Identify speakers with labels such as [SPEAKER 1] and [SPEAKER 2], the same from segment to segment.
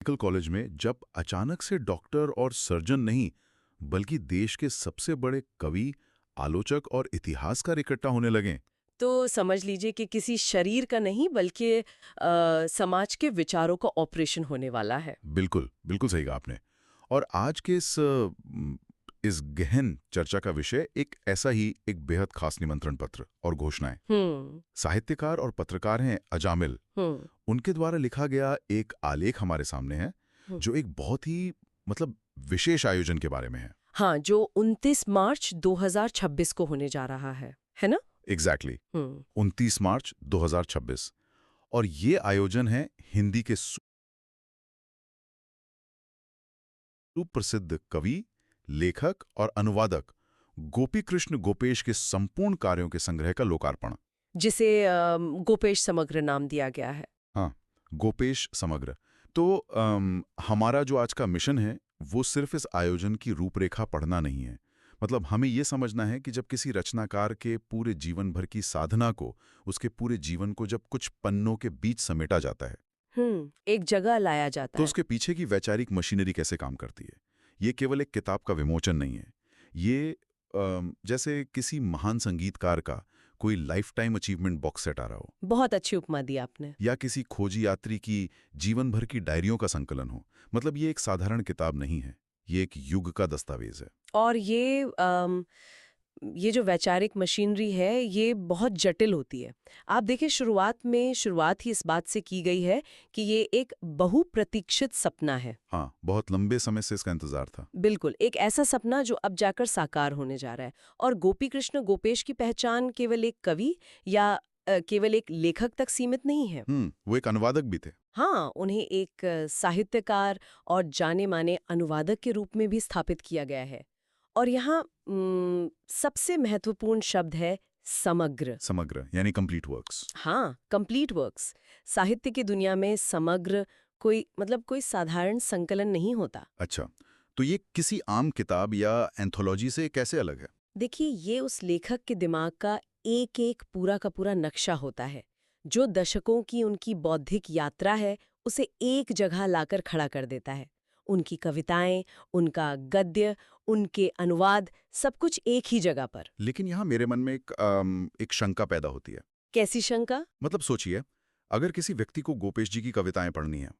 [SPEAKER 1] Medical college में जब अचानक से डॉक्टर और सर्जन नहीं बल्कि देश के सबसे बड़े कवि, आलोचक और इतिहासकार इकट्ठा होने लगे।
[SPEAKER 2] तो समझ लीजिए कि किसी शरीर का नहीं बल्कि समाज के विचारों का ऑपरेशन होने वाला है।
[SPEAKER 1] बिल्कुल बिल्कुल सही कहा आपने। और आज के इस गहन चर्चा का विषय एक ऐसा ही एक बेहद खास निमंत्रण पत्र और घोषणाएं।
[SPEAKER 2] हम्म।
[SPEAKER 1] साहित्यकार और पत्रकार हैं अजामिल।
[SPEAKER 2] हम्म।
[SPEAKER 1] उनके द्वारा लिखा गया एक आलेख हमारे सामने है,
[SPEAKER 2] हम्म।
[SPEAKER 1] जो एक बहुत ही मतलब विशेष आयोजन के बारे में है।
[SPEAKER 2] हाँ, जो 29 मार्च 2026 को होने जा रहा है ना?
[SPEAKER 1] एग्जैक्टली
[SPEAKER 2] हम्म।
[SPEAKER 1] 29 मार्च 2026। और ये आयोजन है हिंदी के सुप्रसिद्ध कवि, लेखक और अनुवादक गोपी कृष्ण गोपेश के संपूर्ण कार्यों के संग्रह का लोकार्पण।
[SPEAKER 2] जिसे गोपेश समग्र नाम दिया गया है।
[SPEAKER 1] हाँ, गोपेश समग्र। तो हमारा जो आज का मिशन है वो सिर्फ इस आयोजन की रूपरेखा पढ़ना नहीं है। मतलब हमें ये समझना है कि जब किसी रचनाकार के पूरे जीवन भर की साधना को, उसके पूरे जीवन को जब कुछ पन्नों के बीच समेटा जाता है,
[SPEAKER 2] एक जगह लाया जाता
[SPEAKER 1] तो
[SPEAKER 2] है।
[SPEAKER 1] उसके पीछे की वैचारिक मशीनरी कैसे काम करती है। ये केवल एक किताब का विमोचन नहीं है। ये जैसे किसी महान संगीतकार का कोई life time achievement box set आ रहा हो,
[SPEAKER 2] बहुत अच्छी उपमा दी आपने।
[SPEAKER 1] या किसी खोजी यात्री की जीवन भर की डायरियों का संकलन हो। मतलब ये एक साधारण किताब नहीं है, ये एक युग का दस्तावेज है।
[SPEAKER 2] और ये जो वैचारिक मशीनरी है ये बहुत जटिल होती है। आप देखिए, शुरुआत ही इस बात से की गई है कि ये एक बहुप्रतीक्षित सपना है।
[SPEAKER 1] हाँ, बहुत लंबे समय से इसका इंतजार था।
[SPEAKER 2] बिल्कुल, एक ऐसा सपना जो अब जाकर साकार होने जा रहा है। और गोपी कृष्ण गोपेश की पहचान केवल एक कवि या केवल एक लेखक तक सीमित नहीं है।
[SPEAKER 1] वो एक अनुवादक भी थे।
[SPEAKER 2] हाँ, उन्हें एक साहित्यकार और जाने माने अनुवादक के रूप में भी स्थापित किया गया है। और यहाँ सबसे महत्वपूर्ण शब्द है समग्र।
[SPEAKER 1] समग्र यानी कंप्लीट वर्क्स।
[SPEAKER 2] हाँ, कंप्लीट वर्क्स। साहित्य की दुनिया में समग्र कोई साधारण संकलन नहीं होता।
[SPEAKER 1] अच्छा, तो ये किसी आम किताब या एंथोलॉजी से कैसे अलग है?
[SPEAKER 2] देखिए, ये उस लेखक के दिमाग का एक एक पूरा का पूरा नक्शा होता है, जो दशकों की उनकी बौद्धिक यात्रा है उसे एक जगह लाकर खड़ा कर देता है। उनकी कविताएं, उनका गद्य, उनके अनुवाद, सब कुछ एक ही जगह पर।
[SPEAKER 1] लेकिन यहाँ मेरे मन में एक शंका पैदा होती है।
[SPEAKER 2] कैसी शंका?
[SPEAKER 1] मतलब सोचिए, अगर किसी व्यक्ति को गोपेश जी की कविताएं पढ़नी है,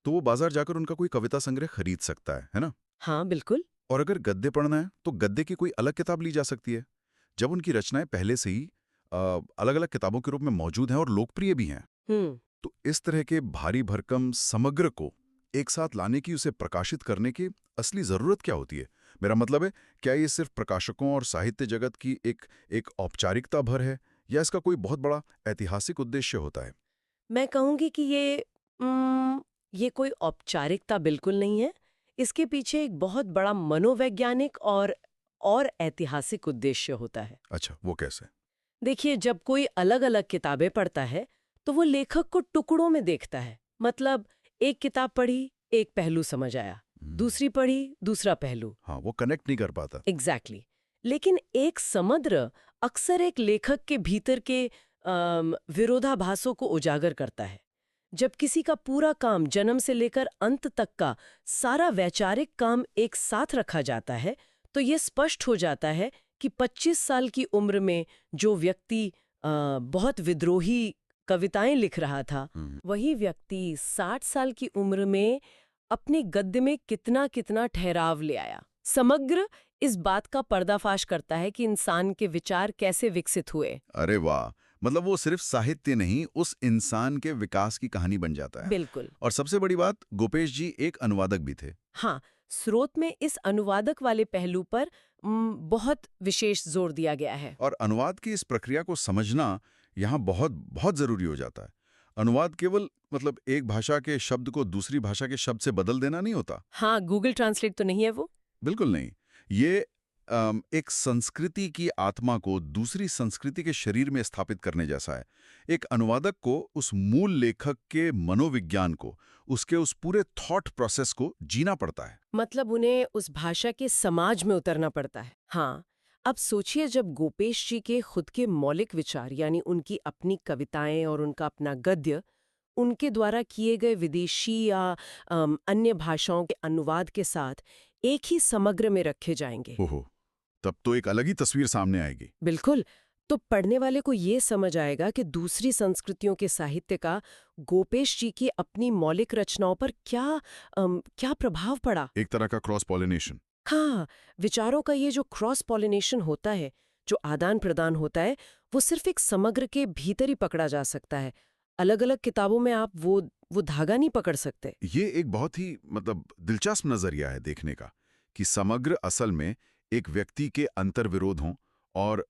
[SPEAKER 1] तो वो बाजार जाकर उनका कोई कविता संग्रह खरीद सकता है ना?
[SPEAKER 2] हाँ, बिल्कुल।
[SPEAKER 1] और अगर गद्य पढ़ना है, तो गद्य की कोई अलग किताब ली जा सकती है, जब उनकी रचनाएं पहले से ही अलग-अलग किताबों के रूप में मौजूद हैं और लोकप्रिय भी हैं।
[SPEAKER 2] हम्म।
[SPEAKER 1] तो इस तरह के भारी भरकम समग्र को एक साथ लाने की, उसे प्रकाशित करने की असली जरूरत क्या होती है? मेरा मतलब है, क्या ये सिर्फ प्रकाशकों और साहित्य जगत की एक औपचारिकता भर है, या इसका कोई बहुत बड़ा ऐतिहासिक उद्देश्य होता है?
[SPEAKER 2] मैं कहूंगी कि ये कोई औपचारिकता बिल्कुल नहीं है। इसके पीछे एक बहुत बड़ा मनोवैज्ञानिक और ऐतिहासिक उद्देश्य होता है।
[SPEAKER 1] अच्छा, वो कैसे?
[SPEAKER 2] देखिए, जब कोई अलग-अलग किताबें पढ़ता है, तो वो लेखक को टुकड़ों में देखता है। मतलब एक किताब पढ़ी, एक पहलू समझ आया, दूसरी पढ़ी, दूसरा पहलू।
[SPEAKER 1] हाँ, वो कनेक्ट नहीं कर पाता।
[SPEAKER 2] एग्जैक्टली। लेकिन एक समग्र अक्सर एक लेखक के भीतर के विरोधाभासों को उजागर करता है। जब किसी का पूरा काम, जन्म से लेकर अंत तक का सारा वैचारिक काम एक साथ रखा जाता है, तो ये स्पष्ट हो जाता है कि 25 साल की उम्र में जो व्यक्ति बहुत विद्रोही कविताएं लिख रहा था, वही व्यक्ति 60 साल की उम्र में अपने गद्य में कितना कितना ठहराव ले आया। समग्र इस बात का पर्दाफाश करता है कि इंसान के विचार कैसे विकसित हुए।
[SPEAKER 1] अरे वाह! मतलब वो सिर्फ साहित्य नहीं, उस इंसान के विकास की कहानी बन जाता है।
[SPEAKER 2] बिल्कुल।
[SPEAKER 1] और सबसे बड़ी बात, गोपेश जी एक अनुवादक भी थे।
[SPEAKER 2] हाँ, स्रोत में इस अनुवादक वाले पहलू पर बहुत विशेष जोर दिया गया है।
[SPEAKER 1] और अनुवाद की इस प्रक्रिया को समझना यहाँ बहुत बहुत जरूरी हो जाता है। अनुवाद केवल मतलब एक भाषा के शब्द को दूसरी भाषा के शब्द से बदल देना नहीं होता।
[SPEAKER 2] हाँ, गूगल ट्रांसलेट तो नहीं है वो।
[SPEAKER 1] बिल्कुल नहीं। ये एक संस्कृति की आत्मा को दूसरी संस्कृति के शरीर में स्थापित करने जैसा है। एक अनुवादक को उस मूल लेखक के मनोविज्ञान को, उसके उस पूरे थॉट प्रोसेस को जीना पड़ता है।
[SPEAKER 2] मतलब उन्हें उस भाषा के समाज में उतरना पड़ता है। हाँ, अब सोचिए, जब गोपेश जी के खुद के मौलिक विचार यानी उनकी अपनी कविताएं और उनका अपना गद्य उनके द्वारा किए गए विदेशी या अन्य भाषाओं के अनुवाद के साथ एक ही समग्र में रखे जाएंगे।
[SPEAKER 1] ओहो, तब तो एक अलग ही तस्वीर सामने आएगी।
[SPEAKER 2] बिल्कुल। तो पढ़ने वाले को ये समझ आएगा कि दूसरी संस्कृतियों के साहित्य का गोपेश जी की अपनी मौलिक रचनाओं पर क्या प्रभाव पड़ा।
[SPEAKER 1] एक तरह का क्रॉस पॉलिनेशन।
[SPEAKER 2] हाँ, विचारों का ये जो क्रॉस पॉलिनेशन होता है, जो आदान प्रदान होता है, वो सिर्फ एक समग्र के भीतर ही पकड़ा जा सकता है। अलग अलग किताबों में आप वो धागा नहीं पकड़ सकते।
[SPEAKER 1] ये एक बहुत ही दिलचस्प नजरिया है देखने का कि समग्र असल में एक व्यक्ति के अंतर्विरोध हों और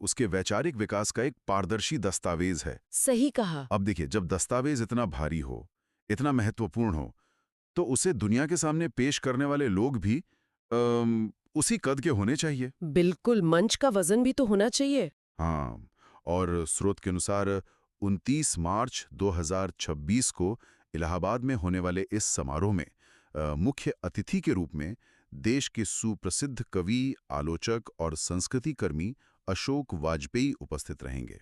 [SPEAKER 1] उसके वैचारिक विकास का एक पारदर्शी दस्तावेज है।
[SPEAKER 2] सही कहा।
[SPEAKER 1] अब देखिए, जब दस्तावेज इतना भारी हो, इतना महत्वपूर्ण हो, तो उसे दुनिया के सामने पेश करने वाले लोग भी उसी कद के होने चाहिए।
[SPEAKER 2] बिल्कुल, मंच का वजन भी तो होना चाहिए।
[SPEAKER 1] हाँ, और स्रोत के अनुसार 29 मार्च 2026 को इलाहाबाद में होने वाले इस समारोह में मुख्य अतिथि के रूप में देश के सुप्रसिद्ध कवि, आलोचक और संस्कृति कर्मी अशोक वाजपेयी उपस्थित रहेंगे।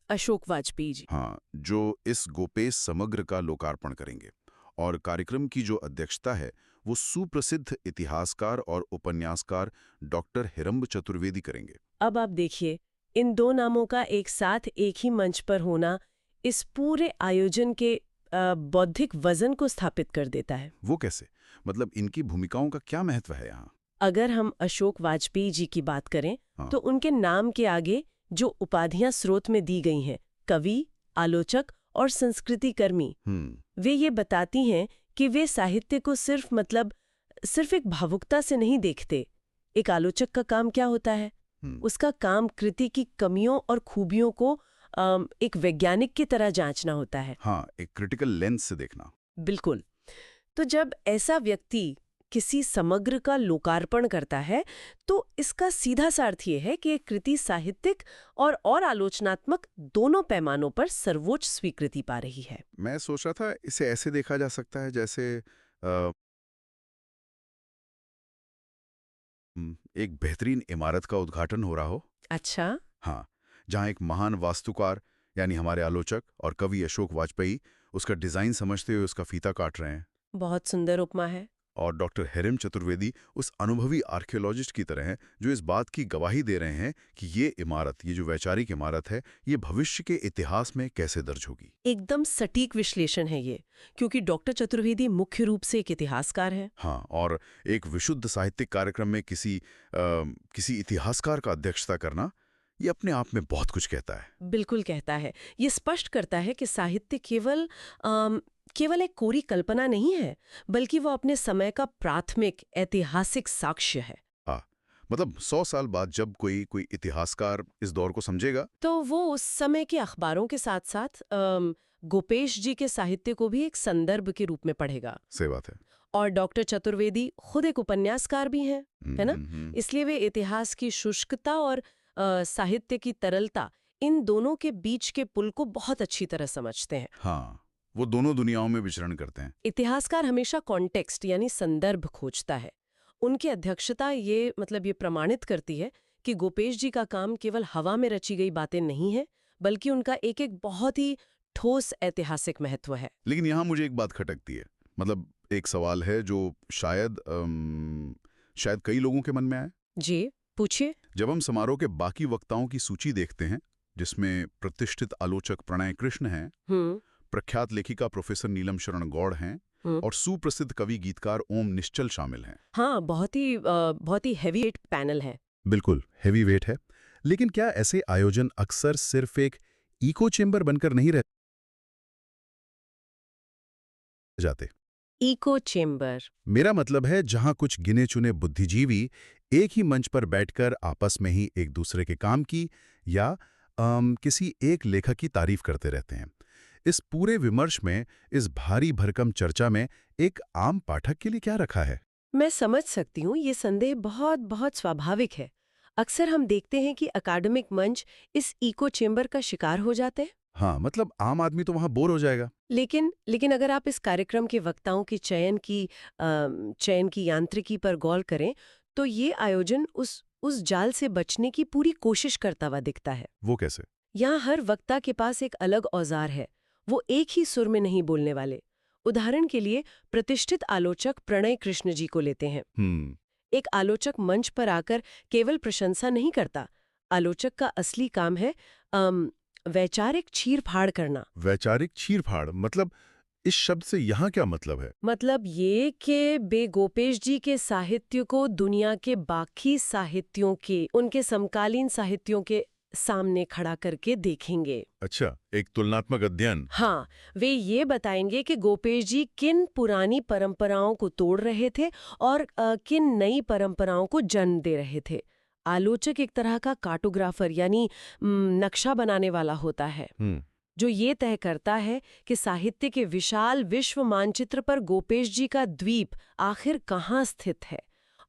[SPEAKER 2] अशोक वाजपेयी जी।
[SPEAKER 1] हाँ, जो इस गोपेश समग्र का लोकार्पण करेंगे। और कार्यक्रम की जो अध्यक्षता है वो सुप्रसिद्ध इतिहासकार और उपन्यासकार डॉक्टर हिरंब चतुर्वेदी करेंगे।
[SPEAKER 2] अब आप देखिए, इन दो नामों का एक साथ एक ही मंच पर होना इस पूरे आयोजन के बौद्धिक वजन को स्थापित कर देता है।
[SPEAKER 1] वो कैसे? मतलब इनकी भूमिकाओं का क्या महत्व है यहाँ?
[SPEAKER 2] अगर हम अशोक वाजपेयी जी की बात करें,
[SPEAKER 1] हाँ।
[SPEAKER 2] तो उनके नाम के आगे जो उपाधियां स्रोत में दी गई हैं, कवि, आलोचक और संस्कृति कर्मी, वे ये बताती हैं कि वे साहित्य को सिर्फ एक भावुकता से नहीं देखते। एक आलोचक का काम क्या होता है? उसका काम कृति की कमियों और खूबियों को एक वैज्ञानिक की तरह जांचना होता है।
[SPEAKER 1] हाँ, एक क्रिटिकल लेंस से देखना।
[SPEAKER 2] बिल्कुल। तो जब ऐसा व्यक्ति किसी समग्र का लोकार्पण करता है, तो इसका सीधा सा अर्थ ये है कि एक कृति साहित्यिक और आलोचनात्मक दोनों पैमानों पर सर्वोच्च स्वीकृति पा रही है।
[SPEAKER 1] मैं सोच रहा था इसे ऐसे देखा जा सकता है जैसे एक बेहतरीन इमारत का उद्घाटन हो रहा हो।
[SPEAKER 2] अच्छा।
[SPEAKER 1] हाँ, जहाँ एक महान वास्तुकार यानी हमारे आलोचक और कवि अशोक वाजपेयी उसका डिजाइन समझते हुए उसका फीता काट रहे हैं।
[SPEAKER 2] बहुत सुंदर उपमा है।
[SPEAKER 1] और डॉक्टर हिरंब चतुर्वेदी उस अनुभवी आर्कियोलॉजिस्ट की तरह हैं जो इस बात की गवाही दे रहे हैं कि ये इमारत, ये जो वैचारिक इमारत है, ये भविष्य के इतिहास में कैसे दर्ज होगी।
[SPEAKER 2] एकदम सटीक विश्लेषण है ये, क्योंकि डॉक्टर चतुर्वेदी मुख्य रूप से एक इतिहासकार हैं।
[SPEAKER 1] हाँ, और एक विशुद्ध साहित्यिक कार्यक्रम में किसी इतिहासकार का अध्यक्षता करना, ये अपने आप में बहुत कुछ कहता है।
[SPEAKER 2] बिल्कुल कहता है। ये स्पष्ट करता है कि साहित्य केवल एक कोरी कल्पना नहीं है, बल्कि वो अपने समय का प्राथमिक ऐतिहासिक साक्ष्य है।
[SPEAKER 1] हाँ, मतलब 100 साल बाद जब कोई इतिहासकार इस दौर को समझेगा,
[SPEAKER 2] तो वो उस समय के अखबारों के साथ साथ गोपेश जी के साहित्य को भी एक संदर्भ के रूप में पढ़ेगा।
[SPEAKER 1] सही बात है।
[SPEAKER 2] और डॉक्टर चतुर्वेदी खुद एक उपन्यासकार भी हैं, है ना? इसलिए वे इतिहास की शुष्कता और साहित्य की तरलता, इन दोनों के बीच के पुल को बहुत अच्छी तरह समझते हैं।
[SPEAKER 1] हाँ, वो दोनों दुनियाओं में विचरण करते हैं।
[SPEAKER 2] इतिहासकार हमेशा कॉन्टेक्स्ट यानी संदर्भ खोजता है। उनकी अध्यक्षता ये प्रमाणित करती है कि गोपेश जी का काम केवल हवा में रची गई बातें नहीं है, बल्कि उनका एक एक बहुत ही ठोस ऐतिहासिक महत्व है।
[SPEAKER 1] लेकिन यहाँ मुझे एक बात खटकती है। मतलब एक सवाल है जो शायद कई लोगों के मन में आए।
[SPEAKER 2] जी, पूछिए।
[SPEAKER 1] जब हम समारोह के बाकी वक्ताओं की सूची देखते हैं, जिसमें प्रतिष्ठित आलोचक प्रणय कृष्ण हैं, प्रख्यात लेखिका प्रोफेसर नीलम शरण गौड़ हैं और सुप्रसिद्ध कवि गीतकार ओम निश्चल शामिल हैं।
[SPEAKER 2] हाँ, बहुत ही हेवी वेट पैनल है।
[SPEAKER 1] बिल्कुल हेवी वेट है। लेकिन क्या ऐसे आयोजन अक्सर सिर्फ एक इको चेंबर बनकर नहीं रह जाते?
[SPEAKER 2] इको चेंबर,
[SPEAKER 1] मेरा मतलब है जहां कुछ गिने चुने बुद्धिजीवी एक ही मंच पर बैठकर आपस में ही एक दूसरे के काम की या किसी एक लेखक की तारीफ करते रहते हैं। इस पूरे विमर्श में, इस भारी भरकम चर्चा में एक आम पाठक के लिए क्या रखा है?
[SPEAKER 2] मैं समझ सकती हूँ, ये संदेह बहुत बहुत स्वाभाविक है। अक्सर हम देखते हैं कि अकादमिक मंच इस इको चेंबर का शिकार हो जाते हैं।
[SPEAKER 1] हाँ, मतलब आम आदमी तो वहां बोर हो जाएगा।
[SPEAKER 2] लेकिन अगर आप इस कार्यक्रम के वक्ताओं के चयन की यांत्रिकी पर गौर करें, तो ये आयोजन उस जाल से बचने की पूरी कोशिश करता हुआ दिखता है।
[SPEAKER 1] वो कैसे?
[SPEAKER 2] यहाँ हर वक्ता के पास एक अलग औजार है। वो एक ही सुर में नहीं बोलने वाले। उदाहरण के लिए प्रतिष्ठित आलोचक प्रणय कृष्ण जी को लेते हैं। एक आलोचक मंच पर आकर केवल प्रशंसा नहीं करता। आलोचक का असली काम है वैचारिक चीर-फाड़ करना।
[SPEAKER 1] वैचारिक चीर-फाड़ मतलब इस शब्द से यहाँ क्या मतलब है?
[SPEAKER 2] मतलब ये कि बे गोपेश जी के साहित्य को दुनिया के बाकी साहित्यों के, उनके समकालीन साहित्यों के सामने खड़ा करके देखेंगे।
[SPEAKER 1] अच्छा, एक तुलनात्मक अध्ययन।
[SPEAKER 2] हाँ, वे ये बताएंगे कि गोपेश जी किन पुरानी परंपराओं को तोड़ रहे थे और किन नई परंपराओं को जन्म दे रहे थे। आलोचक एक तरह का कार्टोग्राफर यानी नक्शा बनाने वाला होता है, जो ये तय करता है कि साहित्य के विशाल विश्व मानचित्र पर गोपेश जी का द्वीप आखिर कहाँ स्थित है।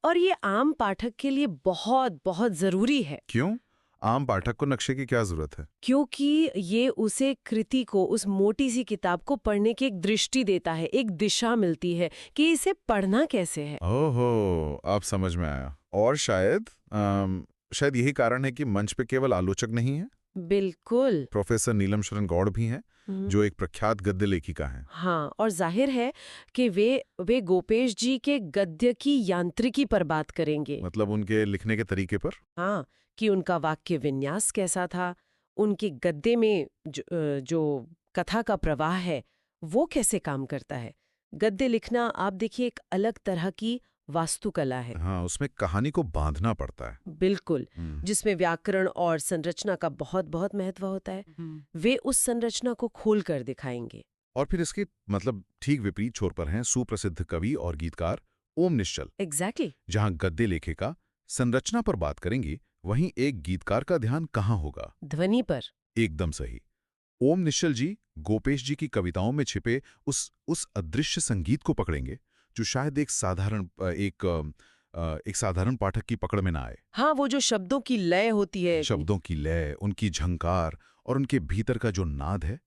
[SPEAKER 2] और ये आम पाठक के लिए बहुत बहुत जरूरी है।
[SPEAKER 1] क्यों? आम पाठक को नक्शे की क्या जरूरत है?
[SPEAKER 2] क्योंकि ये उसे कृति को, उस मोटी सी किताब को पढ़ने की एक दृष्टि देता है, एक दिशा मिलती है कि इसे पढ़ना कैसे है।
[SPEAKER 1] ओहो, अब समझ में आया। और शायद यही कारण है कि मंच पे केवल आलोचक नहीं है।
[SPEAKER 2] बिल्कुल।
[SPEAKER 1] प्रोफेसर नीलम शरण गौड़ भी हैं, जो एक प्रख्यात गद्य लेखिका हैं।
[SPEAKER 2] हाँ, और जाहिर है कि वे गोपेश जी के गद्य की यांत्रिकी पर बात करेंगे।
[SPEAKER 1] मतलब उनके लिखने के तरीके पर?
[SPEAKER 2] हाँ, कि उनका वाक्य विन्यास कैसा था, उनके गद्य में जो कथा का प्रवाह है वो कैसे काम करता है। गद्य लिखना आप देखिए एक अलग तरह की वास्तुकला है।
[SPEAKER 1] हाँ, उसमें कहानी को बांधना पड़ता है।
[SPEAKER 2] बिल्कुल, जिसमें व्याकरण और संरचना का बहुत बहुत महत्व होता है। वे उस संरचना को खोल कर दिखाएंगे।
[SPEAKER 1] और फिर इसके मतलब ठीक विपरीत छोर पर हैं सुप्रसिद्ध कवि और गीतकार ओम निश्चल।
[SPEAKER 2] एग्जैक्टली।
[SPEAKER 1] जहां गद्य लेखिका संरचना पर बात करेंगी, वहीं एक गीतकार का ध्यान कहाँ होगा?
[SPEAKER 2] ध्वनि पर।
[SPEAKER 1] एकदम सही। ओम निश्चल जी गोपेश जी की कविताओं में छिपे उस अदृश्य संगीत को पकड़ेंगे जो शायद एक साधारण पाठक की पकड़ में ना आए।
[SPEAKER 2] हाँ, वो जो शब्दों की लय होती है।
[SPEAKER 1] शब्दों की लय, उनकी झंकार और उनके भीतर का जो नाद है,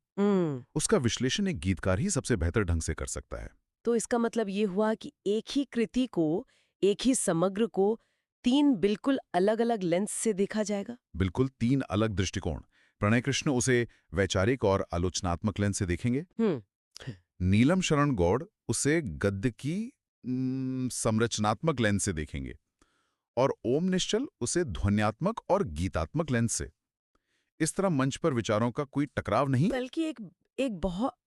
[SPEAKER 1] उसका विश्लेषण एक गीतकार ही सबसे बेहतर ढंग से कर सकता है।
[SPEAKER 2] तो इसका मतलब ये हुआ कि एक ही कृति को, एक ही समग्र को 3 बिल्कुल अलग-अलग लेंस से देखा जाएगा।
[SPEAKER 1] बिल्कुल 3 अलग दृष्टिकोण। प्रणय कृष्ण उसे वैचारिक और आलोचनात्मक लेंस से देखेंगे। नीलम शरण गौड़ उसे गद्य की संरचनात्मक लेंस से देखेंगे और ओम निश्चल उसे ध्वन्यात्मक और गीतात्मक लेंस से। इस तरह मंच पर विचारों का कोई टकराव नहीं,
[SPEAKER 2] बल्कि एक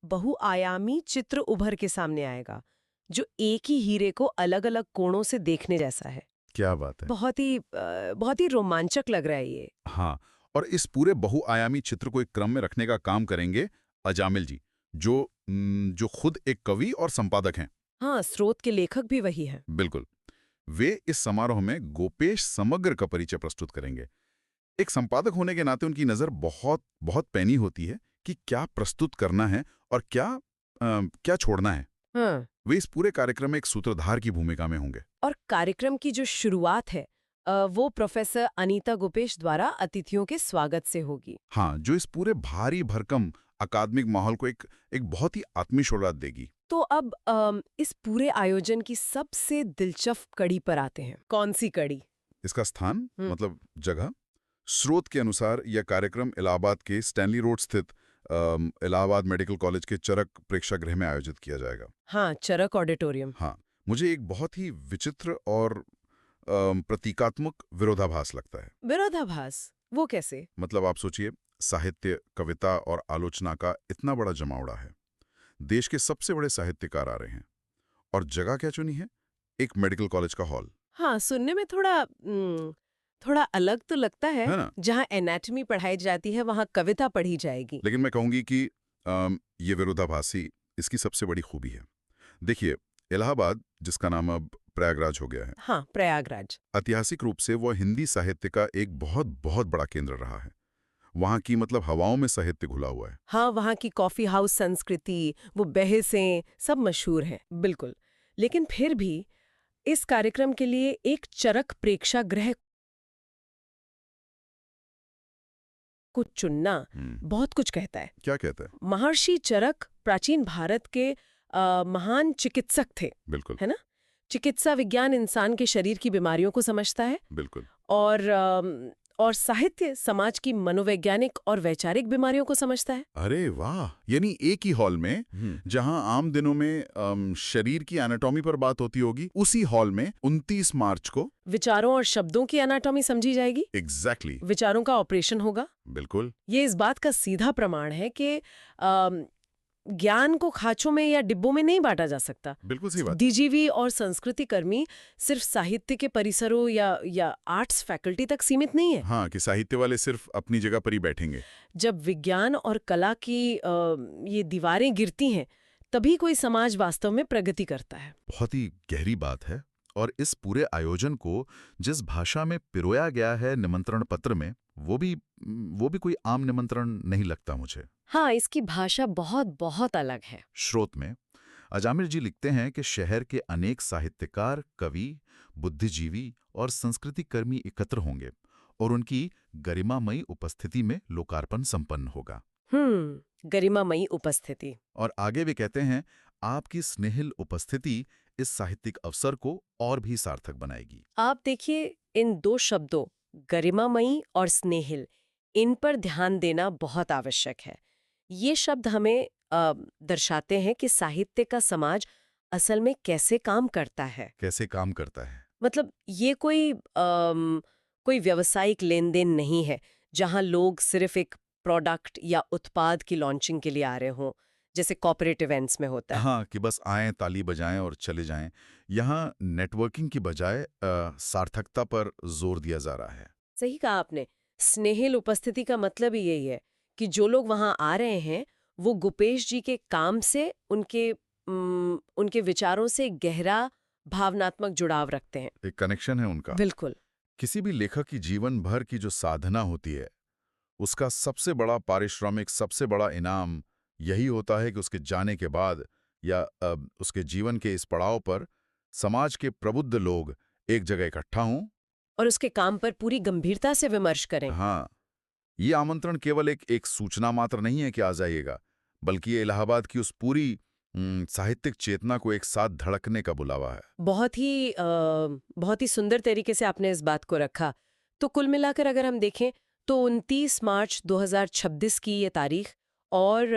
[SPEAKER 2] बहुआयामी चित्र उभर के सामने आएगा, जो एक ही हीरे को अलग-अलग कोणों से देखने जैसा है।
[SPEAKER 1] क्या बात है।
[SPEAKER 2] बहुत ही रोमांचक लग रहा है ये।
[SPEAKER 1] हाँ, और इस पूरे बहुआयामी चित्र को एक क्रम में रखने का काम करेंगे अजामिल जी, जो खुद एक कवि और संपादक हैं।
[SPEAKER 2] हाँ, स्रोत के लेखक भी वही है।
[SPEAKER 1] बिल्कुल। वे इस समारोह में गोपेश समग्र का परिचय प्रस्तुत करेंगे। एक संपादक होने के नाते उनकी नज़र बहुत बहुत पैनी होती है कि क्या प्रस्तुत करना है और क्या छोड़ना है।
[SPEAKER 2] हाँ।
[SPEAKER 1] वे इस पूरे कार्यक्रम में एक सूत्रधार की भूमिका में होंगे।
[SPEAKER 2] और कार्यक्रम की जो शुरुआत है वो प्रोफेसर अनीता गोपेश द्वारा अतिथियों के स्वागत से होगी।
[SPEAKER 1] हाँ, जो इस पूरे भारी भरकम अकादमिक माहौल को एक बहुत ही आत्मीशुरुआत देगी।
[SPEAKER 2] तो अब इस पूरे आयोजन की सबसे दिलचस्प कड़ी पर आते हैं। कौन सी कड़ी?
[SPEAKER 1] इसका स्थान मतलब जगह। स्रोत के अनुसार यह कार्यक्रम इलाहाबाद के स्टैनली रोड स्थित इलाहाबाद मेडिकल कॉलेज के चरक प्रेक्षागृह में आयोजित किया जाएगा।
[SPEAKER 2] हाँ, चरक ऑडिटोरियम।
[SPEAKER 1] हाँ, मुझे एक बहुत ही विचित्र और प्रतीकात्मक विरोधाभास लगता है।
[SPEAKER 2] विरोधाभास? वो कैसे?
[SPEAKER 1] मतलब आप सोचिए, साहित्य, कविता और आलोचना का इतना बड़ा जमावड़ा है। देश के सबसे बड़े साहित्यकार आ रहे हैं और जगह क्या चुनी है? एक मेडिकल कॉलेज का हॉल।
[SPEAKER 2] हाँ, सुनने में थोड़ा अलग तो लगता है
[SPEAKER 1] ना?
[SPEAKER 2] जहाँ एनाटॉमी पढ़ाई जाती है वहाँ कविता पढ़ी जाएगी।
[SPEAKER 1] लेकिन मैं कहूंगी कि ये विरोधाभासी इसकी सबसे बड़ी खूबी है। देखिए, इलाहाबाद, जिसका नाम अब प्रयागराज हो गया है।
[SPEAKER 2] हाँ, प्रयागराज।
[SPEAKER 1] ऐतिहासिक रूप से वह हिंदी साहित्य का एक बहुत बहुत बड़ा केंद्र रहा है। वहाँ की मतलब हवाओं में साहित्य घुला हुआ है।
[SPEAKER 2] हाँ, वहाँ की कॉफी हाउस संस्कृति, वो बहसें सब मशहूर हैं। बिल्कुल। लेकिन फिर भी इस कार्यक्रम के लिए एक चरक प्रेक्षागृह को चुनना बहुत कुछ कहता है।
[SPEAKER 1] क्या कहता है?
[SPEAKER 2] महर्षि चरक प्राचीन भारत के महान चिकित्सक थे।
[SPEAKER 1] बिल्कुल।
[SPEAKER 2] है ना? चिकित्सा विज्ञान इंसान के शरीर की बीमारियों को समझता है।
[SPEAKER 1] बिल्कुल।
[SPEAKER 2] और साहित्य समाज की मनोवैज्ञानिक और वैचारिक बीमारियों को समझता है।
[SPEAKER 1] अरे वाह, यानी एक ही हॉल में जहां आम दिनों में शरीर की एनाटॉमी पर बात होती होगी, उसी हॉल में 29 मार्च को
[SPEAKER 2] विचारों और शब्दों की एनाटॉमी समझी जाएगी।
[SPEAKER 1] एग्जैक्टली
[SPEAKER 2] विचारों का ऑपरेशन होगा।
[SPEAKER 1] बिल्कुल
[SPEAKER 2] ये इस बात का सीधा प्रमाण है कि ज्ञान को खांचों में या डिब्बों में नहीं बांटा जा सकता।
[SPEAKER 1] बिल्कुल सही बात।
[SPEAKER 2] डीजीवी और संस्कृति कर्मी सिर्फ साहित्य के परिसरों या आर्ट्स फैकल्टी तक सीमित नहीं है।
[SPEAKER 1] हाँ, कि साहित्य वाले सिर्फ अपनी जगह पर ही बैठेंगे।
[SPEAKER 2] जब विज्ञान और कला की ये दीवारें गिरती हैं, तभी कोई समाज वास्तव में प्रगति करता है।
[SPEAKER 1] बहुत ही गहरी बात है। और इस पूरे आयोजन को जिस भाषा में पिरोया गया है निमंत्रण पत्र में, वो भी कोई आम निमंत्रण नहीं लगता मुझे।
[SPEAKER 2] हाँ, इसकी भाषा बहुत बहुत अलग है।
[SPEAKER 1] स्रोत में अजामिर जी लिखते हैं कि शहर के अनेक साहित्यकार, कवि, बुद्धिजीवी और संस्कृति कर्मी एकत्र होंगे और उनकी गरिमामयी उपस्थिति में लोकार्पण संपन्न होगा।
[SPEAKER 2] गरिमामयी उपस्थिति।
[SPEAKER 1] और आगे वे कहते हैं, आपकी स्नेहिल उपस्थिति इस साहित्यिक अवसर को और भी सार्थक बनाएगी।
[SPEAKER 2] आप देखिए, इन दो शब्दों गरिमामयी और स्नेहिल, इन पर ध्यान देना बहुत आवश्यक है। ये शब्द हमें दर्शाते हैं कि साहित्य का समाज असल में कैसे काम करता है।
[SPEAKER 1] कैसे काम करता है?
[SPEAKER 2] मतलब ये कोई व्यावसायिक लेन देन नहीं है जहां लोग सिर्फ एक प्रोडक्ट या उत्पाद की लॉन्चिंग के लिए आ रहे हों, जैसे कॉर्पोरेट इवेंट्स में होता है।
[SPEAKER 1] हाँ, कि बस आएं, ताली बजाएं और चले जाएं। यहाँ नेटवर्किंग की बजाय सार्थकता पर जोर दिया जा रहा है।
[SPEAKER 2] सही कहा आपने। स्नेहिल उपस्थिति का मतलब ही यही है कि जो लोग वहां आ रहे हैं वो गुपेश जी के काम से, उनके विचारों से गहरा भावनात्मक जुड़ाव रखते हैं।
[SPEAKER 1] एक कनेक्शन है उनका।
[SPEAKER 2] बिल्कुल।
[SPEAKER 1] किसी भी लेखक की जीवन भर की जो साधना होती है, उसका सबसे बड़ा पारिश्रमिक, सबसे बड़ा इनाम यही होता है कि उसके जाने के बाद या उसके जीवन के इस पड़ाव पर समाज के प्रबुद्ध लोग एक जगह इकट्ठा हों
[SPEAKER 2] और उसके काम पर पूरी गंभीरता से विमर्श करें।
[SPEAKER 1] हाँ, ये आमंत्रण केवल एक सूचना मात्र नहीं है कि आ जाइएगा, बल्कि ये इलाहाबाद की उस पूरी साहित्यिक चेतना को एक साथ धड़कने का बुलावा है।
[SPEAKER 2] बहुत ही सुंदर तरीके से आपने इस बात को रखा। तो कुल मिलाकर अगर हम देखें तो 29 मार्च 2026 की ये तारीख और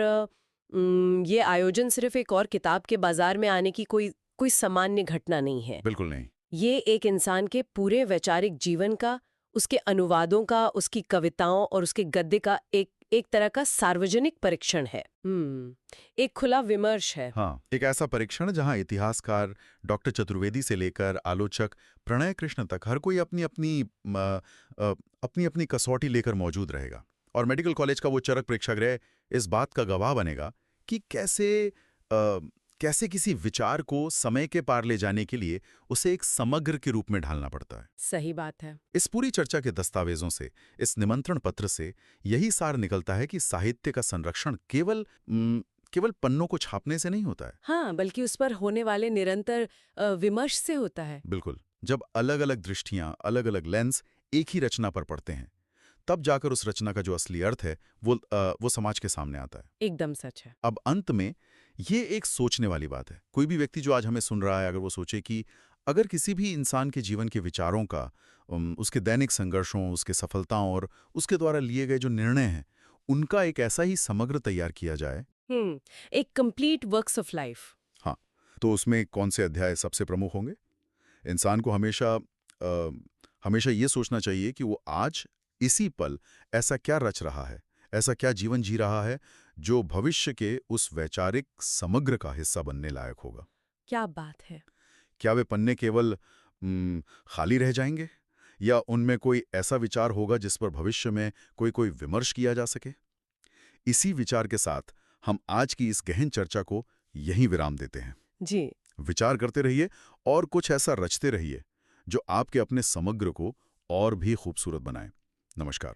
[SPEAKER 2] ये आयोजन सिर्फ एक और किताब के बाजार में आने की कोई सामान्य घटना नहीं है।
[SPEAKER 1] बिल्कुल नहीं।
[SPEAKER 2] ये एक इंसान के पूरे वैचारिक जीवन का, उसके अनुवादों का, उसकी कविताओं और उसके गद्य का एक तरह का सार्वजनिक परीक्षण है। एक खुला विमर्श है।
[SPEAKER 1] हाँ, एक ऐसा परीक्षण जहां इतिहासकार डॉक्टर चतुर्वेदी से लेकर आलोचक प्रणय कृष्ण तक हर कोई अपनी अपनी कसौटी लेकर मौजूद रहेगा। और मेडिकल कॉलेज का वो चरक प्रेक्षागृह इस बात का गवाह बनेगा कि कैसे किसी विचार को समय के पार ले जाने के लिए उसे एक समग्र के रूप में ढालना पड़ता है।
[SPEAKER 2] सही बात है।
[SPEAKER 1] इस पूरी चर्चा के दस्तावेजों से, इस निमंत्रण पत्र से यही सार निकलता है कि साहित्य का संरक्षण केवल पन्नों को छापने से नहीं होता है।
[SPEAKER 2] हाँ, बल्कि उस पर होने वाले निरंतर विमर्श से होता है।
[SPEAKER 1] बिल्कुल। जब अलग-अलग दृष्टियां, अलग-अलग लेंस एक ही रचना पर पड़ते हैं, तब जाकर उस रचना का जो असली अर्थ है वो समाज के सामने आता है।
[SPEAKER 2] एकदम सच है।
[SPEAKER 1] अब अंत में ये एक सोचने वाली बात है। कोई भी व्यक्ति जो आज हमें सुन रहा है, अगर वो सोचे कि अगर किसी भी इंसान के जीवन के विचारों का, उसके दैनिक संघर्षों, उसके सफलताओं और उसके द्वारा लिए गए जो निर्णय हैं, उनका एक ऐसा ही समग्र तैयार किया जाए,
[SPEAKER 2] एक कंप्लीट वर्क्स ऑफ लाइफ।
[SPEAKER 1] हाँ, तो उसमें कौन से अध्याय सबसे प्रमुख होंगे? इंसान को हमेशा ये सोचना चाहिए कि वो आज इसी पल ऐसा क्या रच रहा है, ऐसा क्या जीवन जी रहा है जो भविष्य के उस वैचारिक समग्र का हिस्सा बनने लायक होगा।
[SPEAKER 2] क्या बात है।
[SPEAKER 1] क्या वे पन्ने केवल खाली रह जाएंगे या उनमें कोई ऐसा विचार होगा जिस पर भविष्य में कोई विमर्श किया जा सके? इसी विचार के साथ हम आज की इस गहन चर्चा को यहीं विराम देते हैं।
[SPEAKER 2] जी।
[SPEAKER 1] विचार करते रहिए और कुछ ऐसा रचते रहिए जो आपके अपने समग्र को और भी खूबसूरत बनाए। नमस्कार।